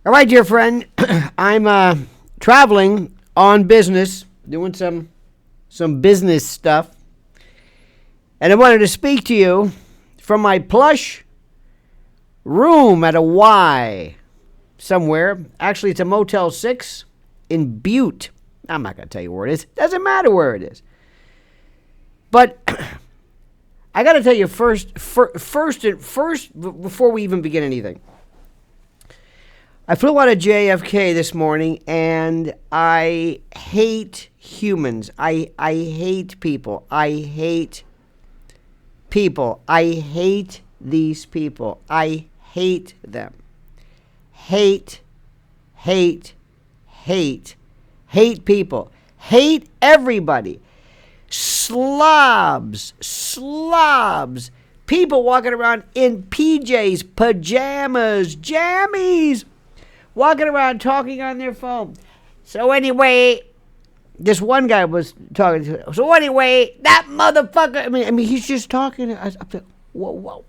All right, dear friend, I'm traveling on business, doing some business stuff, and I wanted to speak to you from my plush room at a Y somewhere. Actually, it's a Motel 6 in Butte. I'm not going to tell you where it is. Doesn't matter where it is. But I got to tell you first, before we even begin anything. I flew out of JFK this morning, and I hate humans. I hate people. I hate people. I hate these people. I hate them. Hate people. Hate everybody. Slobs. People walking around in PJs, pajamas, jammies. Walking around talking on their phone. So anyway, this one guy was talking to. So anyway, that motherfucker. I mean, he's just talking. What?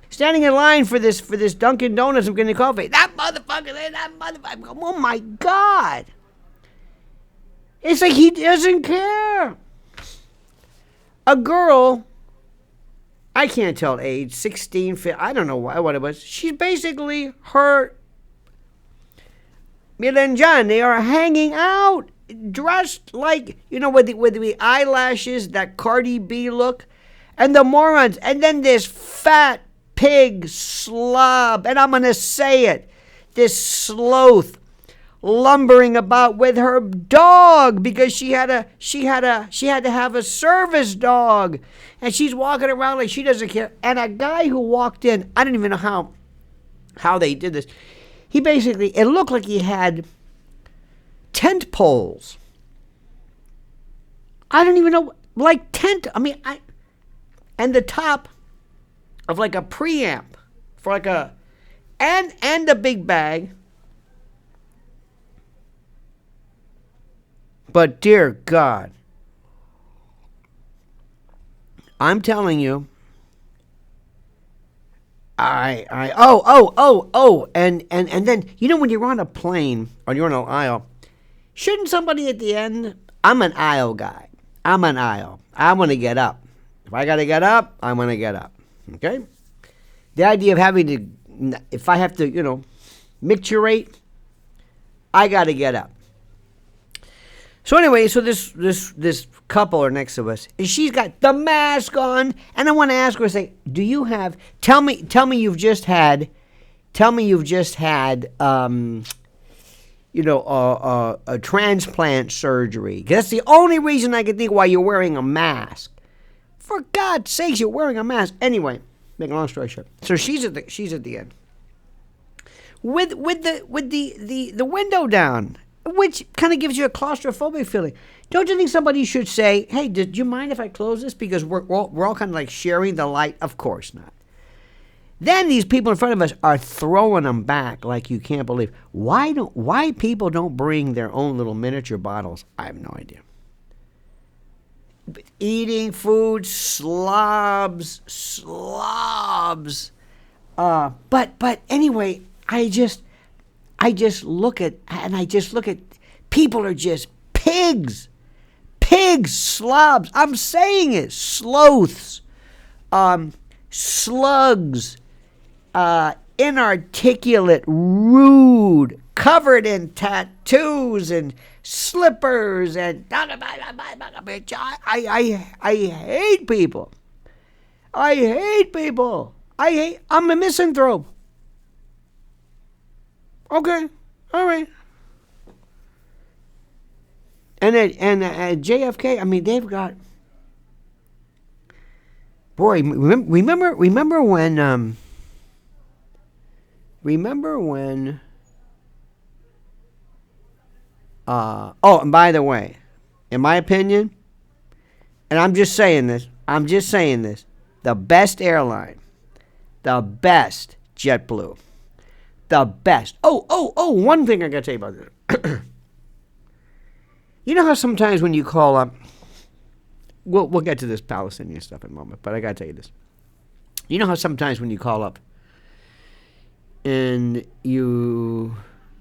Standing in line for this Dunkin' Donuts. I'm getting coffee. That motherfucker. Oh my God! It's like he doesn't care. A girl. I can't tell age, 16, 15, I don't know what it was. She's basically her, Mila and John, they are hanging out, dressed like, with the eyelashes, that Cardi B look, and the morons, and then this fat pig slob, and I'm going to say it, this sloth, lumbering about with her dog because she had to have a service dog, and she's walking around like she doesn't care. And a guy who walked in, I don't even know how they did this. He basically, it looked like he had tent poles. I don't even know, like tent. And the top of like a preamp for like and a big bag. But dear God, I'm telling you, and then, when you're on a plane or you're on an aisle, shouldn't somebody at the end, I'm an aisle guy. I want to get up. If I got to get up, I want to get up. Okay? The idea of having to, if I have to, micturate, I got to get up. So anyway, this couple are next to us, and she's got the mask on, and I want to ask her, do you have? Tell me you've just had, a transplant surgery. That's the only reason I can think why you're wearing a mask. For God's sakes, you're wearing a mask. Anyway, make a long story short. So she's at the end, with the window down, which kind of gives you a claustrophobic feeling. Don't you think somebody should say, hey, do you mind if I close this? Because we're all kind of like sharing the light. Of course not. Then these people in front of us are throwing them back like you can't believe. Why people don't bring their own little miniature bottles, I have no idea. Eating food, slobs. But anyway, I just look at people are just pigs, slobs. I'm saying it, sloths, slugs, inarticulate, rude, covered in tattoos and slippers, and I hate people. I'm a misanthrope. Okay, all right. And at JFK, they've got. Boy, remember when? And by the way, in my opinion, and I'm just saying this, the best airline, the best JetBlue. The best. One thing I got to tell you about this. You know how sometimes when you call up, we'll get to this Palestinian stuff in a moment, but I got to tell you this. You know how sometimes when you call up, and you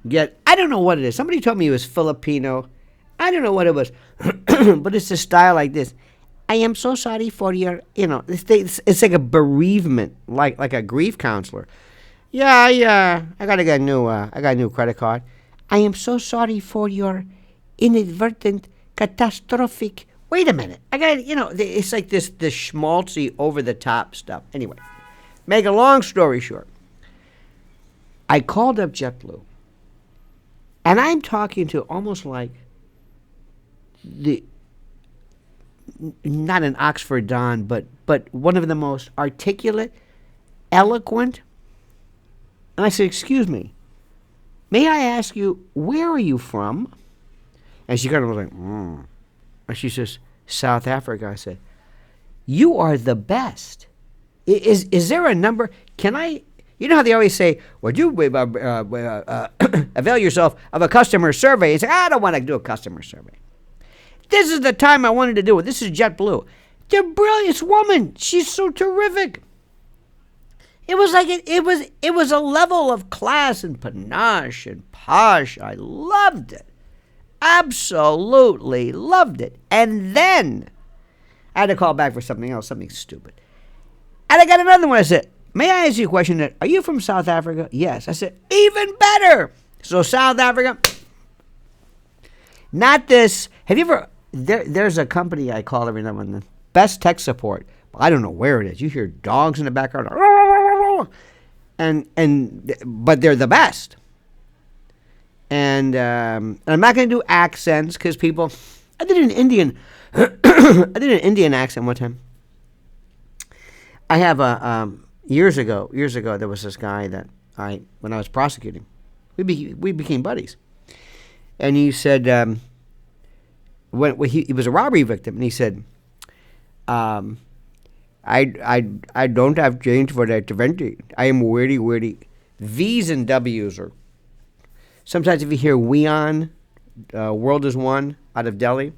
get, I don't know what it is. Somebody told me it was Filipino. I don't know what it was, but it's a style like this. I am so sorry for your, it's like a bereavement, like a grief counselor. Yeah, I got a new credit card. I am so sorry for your inadvertent, catastrophic. Wait a minute, it's like this schmaltzy, over the top stuff. Anyway, make a long story short, I called up JetBlue, and I'm talking to almost like not an Oxford Don, but one of the most articulate, eloquent. And I said, excuse me, may I ask you, where are you from? And she kind of was like, And she says, South Africa. I said, you are the best. Is there a number? Can I, you know how they always say, would you avail yourself of a customer survey? And say, I don't want to do a customer survey. This is the time I wanted to do it. This is JetBlue. They're brilliant woman. She's so terrific. It was like it was a level of class and panache and posh. I loved it. Absolutely loved it. And then I had to call back for something else, something stupid. And I got another one. I said, may I ask you a question? Are you from South Africa? Yes. I said, even better. So South Africa, not this. Have you ever, there's a company I call every now and then, Best Tech Support. I don't know where it is. You hear dogs in the background. But they're the best. And I'm not going to do accents because people, I did an Indian accent one time. I have years ago there was this guy that when I was prosecuting, we became buddies, and he said when he was a robbery victim, and he said, I don't have change for that 20. I am very V's and W's are. Sometimes if you hear Weon, world is one out of Delhi,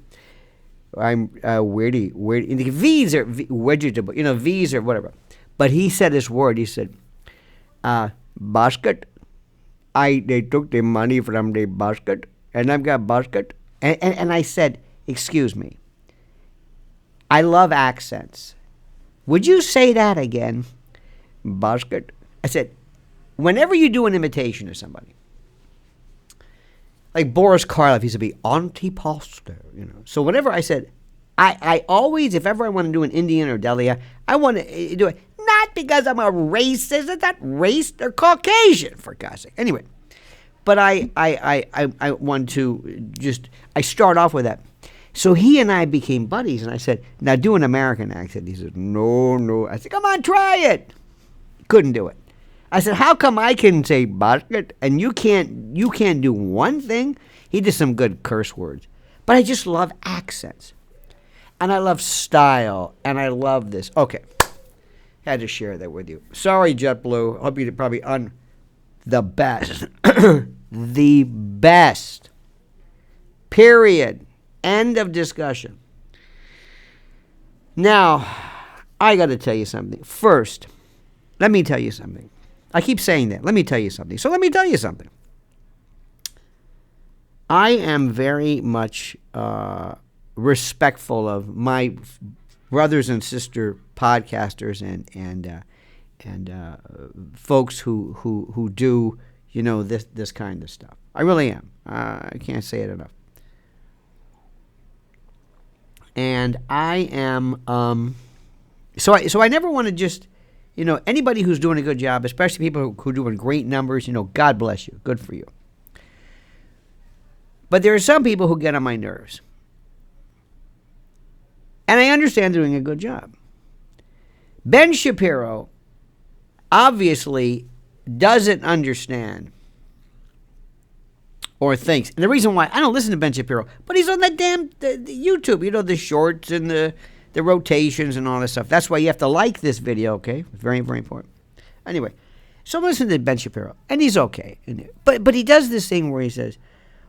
I'm weirdy. V's are vegetable, V's or whatever. But he said this word. He said, basket. They took the money from the basket, and I've got basket. And I said, excuse me. I love accents. Would you say that again? Basket. I said, whenever you do an imitation of somebody, like Boris Karloff used to be anti-pasta, So whenever I said, I always, if ever I want to do an Indian or Delhi, I want to do it, not because I'm a racist, it's not race, they're Caucasian, for God's sake. Anyway, but I want to I start off with that. So he and I became buddies, and I said, now do an American accent. He said, no. I said, come on, try it. Couldn't do it. I said, how come I can say basket and you can't do one thing? He did some good curse words. But I just love accents. And I love style. And I love this. Okay. Had to share that with you. Sorry, JetBlue. Hope you're probably on the best. The best. Period. End of discussion. Now, I got to tell you something. First, let me tell you something. I keep saying that. Let me tell you something. So let me tell you something. I am very much respectful of my brothers and sister podcasters and folks who do this kind of stuff. I really am. I can't say it enough. And I am so I never want to just anybody who's doing a good job, especially people who are doing great numbers, God bless you. Good for you. But there are some people who get on my nerves. And I understand they're doing a good job. Ben Shapiro obviously doesn't understand or thinks. And the reason why I don't listen to Ben Shapiro, but he's on that damn the YouTube, the shorts and the rotations and all this stuff. That's why you have to like this video, okay? Very, very important. Anyway, so I'm listening to Ben Shapiro, and he's okay. But he does this thing where he says,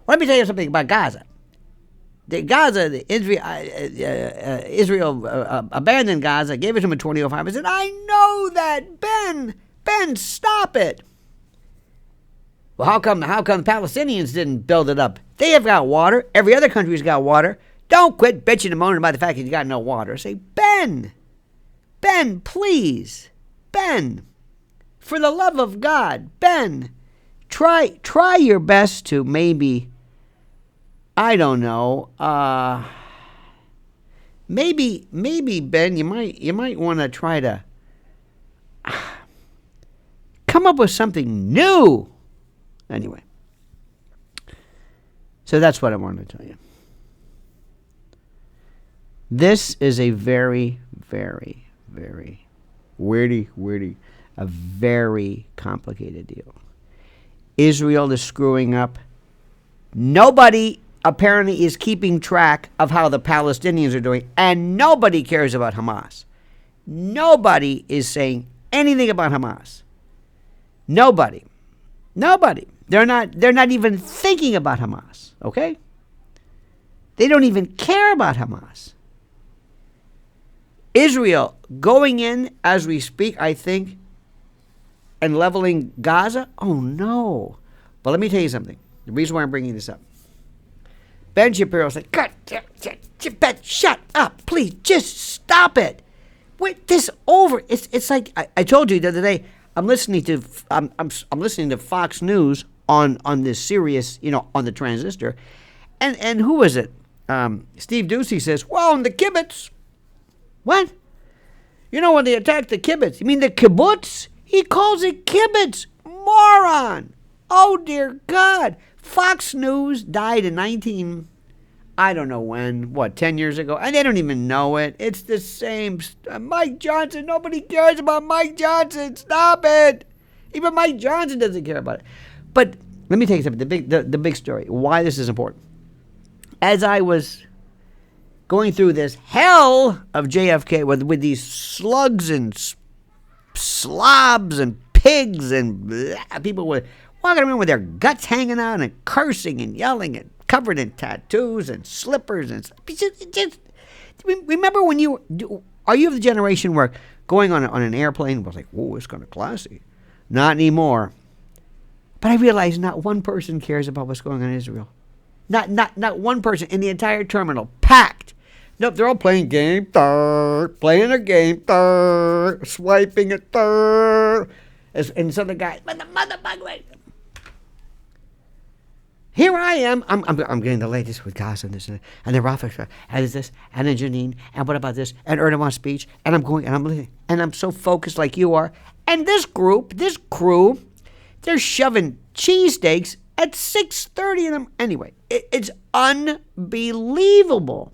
let me tell you something about Gaza. Israel abandoned Gaza, gave it to him in 2005. I said, I know that, Ben, stop it. Well, how come the Palestinians didn't build it up? They have got water. Every other country's got water. Don't quit bitching and moaning about the fact that you got no water. Say, Ben, please, Ben, for the love of God, Ben, try your best to maybe, I don't know, maybe Ben, you might want to try to come up with something new. Anyway, so that's what I wanted to tell you. This is a very, very, very wordy, a very complicated deal. Israel is screwing up. Nobody apparently is keeping track of how the Palestinians are doing, and nobody cares about Hamas. Nobody is saying anything about Hamas. Nobody. They're not even thinking about Hamas, okay? They don't even care about Hamas. Israel going in as we speak, I think, and leveling Gaza? Oh, no. But let me tell you something. The reason why I'm bringing this up. Ben Shapiro said, God, Ben, shut up. Please, just stop it. Wait, this over. It's like, I told you the other day, I'm listening to Fox News on this Sirius, on the transistor. And who was it? Steve Doocy says, well, in the kibbutz. What? When they attacked the kibbutz. You mean the kibbutz? He calls it kibbutz. Moron. Oh, dear God. Fox News died in I don't know when, 10 years ago? And they don't even know it. It's the same. Mike Johnson. Nobody cares about Mike Johnson. Stop it. Even Mike Johnson doesn't care about it. But let me tell you something. The big story. Why this is important. As I was going through this hell of JFK with these slugs and slobs and pigs and people were walking around with their guts hanging out and cursing and yelling and covered in tattoos and slippers and just remember when are you of the generation where going on an airplane was like, whoa, it's kind of classy? Not anymore. But I realize not one person cares about what's going on in Israel. Not one person in the entire terminal, packed. Nope, they're all playing game, playing a game, swiping it, and so the guy, but the motherfucker. Here I am. I'm getting the latest with Gaza and this and the Rafah and this and then Janine and what about this and Erdogan's speech and I'm going and I'm listening and I'm so focused like you are. And this crew, they're shoving cheesesteaks at 6:30 in the anyway. It's unbelievable.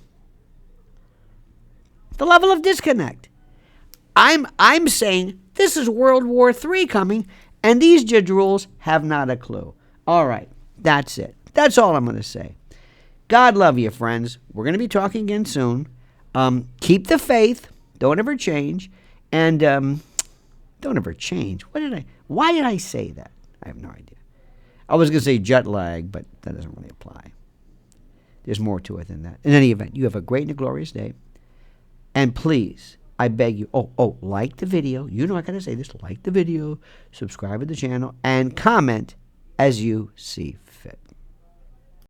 The level of disconnect. I'm saying this is World War III coming, and these jadrules have not a clue. All right, that's it. That's all I'm going to say. God love you, friends. We're going to be talking again soon. Keep the faith. Don't ever change. And don't ever change. Why did I say that? I have no idea. I was going to say jet lag, but that doesn't really apply. There's more to it than that. In any event, you have a great and a glorious day. And please, I beg you, like the video. You know I got to say this. Like the video, subscribe to the channel, and comment as you see fit.